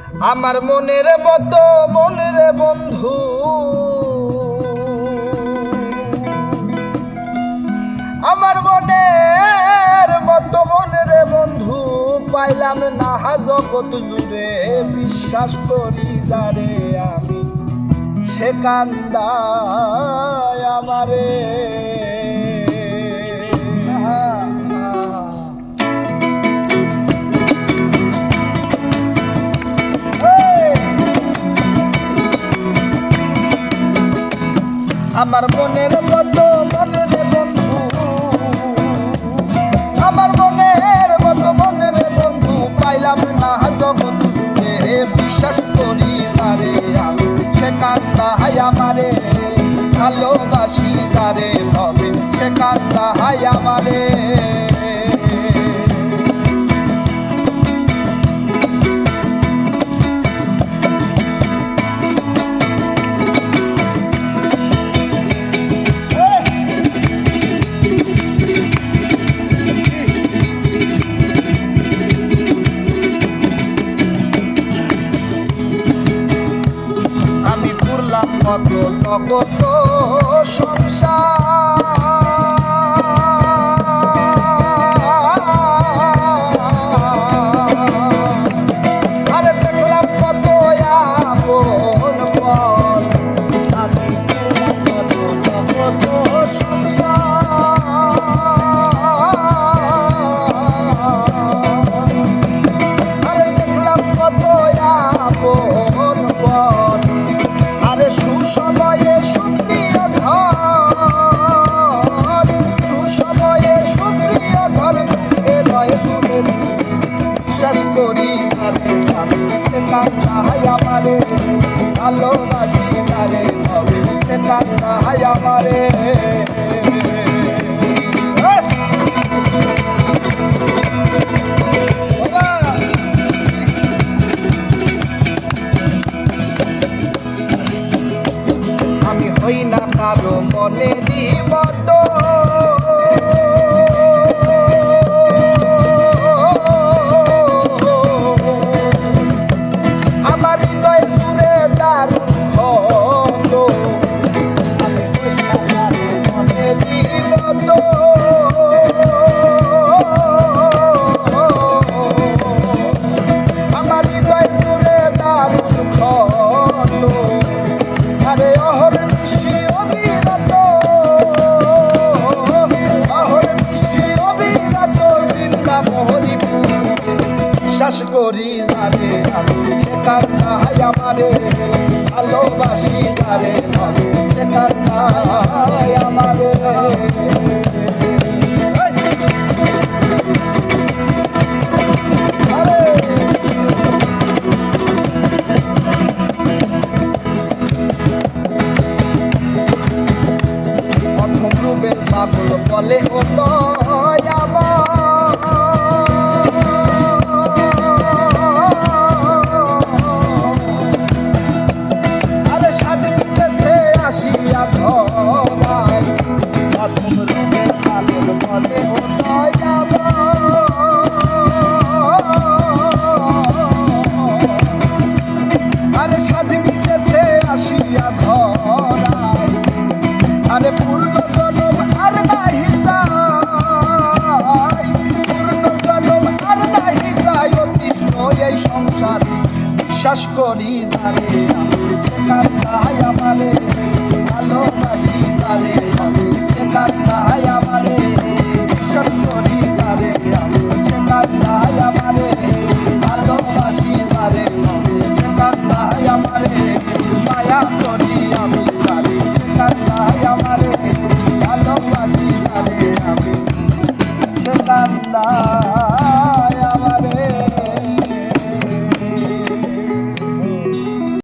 আমার মনের মতো মনের বন্ধু, আমার মনের মতো মনের বন্ধু পাইলাম না জগৎ জুড়ে। বিশ্বাস করি যারে আমি সে কান্দায় আমারে। আমার মনের মতো মনের বন্ধু, আমার মনের মতো মনের বন্ধু পাইলাম না জগৎ জুড়ে। বিশ্বাস করি যারে আমি সে কান্দায় আমারে। ভালোবাসি যারে হবে সে কান্দায় আমারে। কত জগত সংসার, আরে দেখলাম কত আপন পর। আমি দেখলাম কত জগত সংসার, আরে দেখলাম কত আপন পর। আরে সুসময়ে সুপ্রিয় ধন, সুসময়ে সুপ্রিয় ধন হৃদয় তুলে। বিশ্বাস করি যারে আমি সে কান্দায় আমারে। ভালোবাসি যারে হবে সে কান্দায় আমারে। আমি হই না কারো মনেরই মতো, আমার হৃদয় জুড়ে দারুণ ক্ষত। আমি হই না কারো মনেরই মতো, আমার হৃদয় জুড়ে দারুণ ক্ষত। আরে অহর নিশি অবিরত, অহর নিশি অবিরত চিন্তা মোহরিপুর। বিশ্বাস করি যারে আমি সে কান্দায় আমারে। ভালোবাসি যারে আমি সে কান্দায় আমারে। পাগল বলে ও আরে সাথে পিঠেছে আসিয়া ধরায়। প্রথম রূপে পাগল বলে ও আরে সাথে পিঠেছে আসিয়া ধরায়। আরে পূর্ণ জনম আর নাহি যায়, পূর্ণ জনম আর নাহি যায় অতৃষ্ণ এই সংসার। বিশ্বাস করি যারে আমি সে কান্দায় আমারে। ভালোবাসি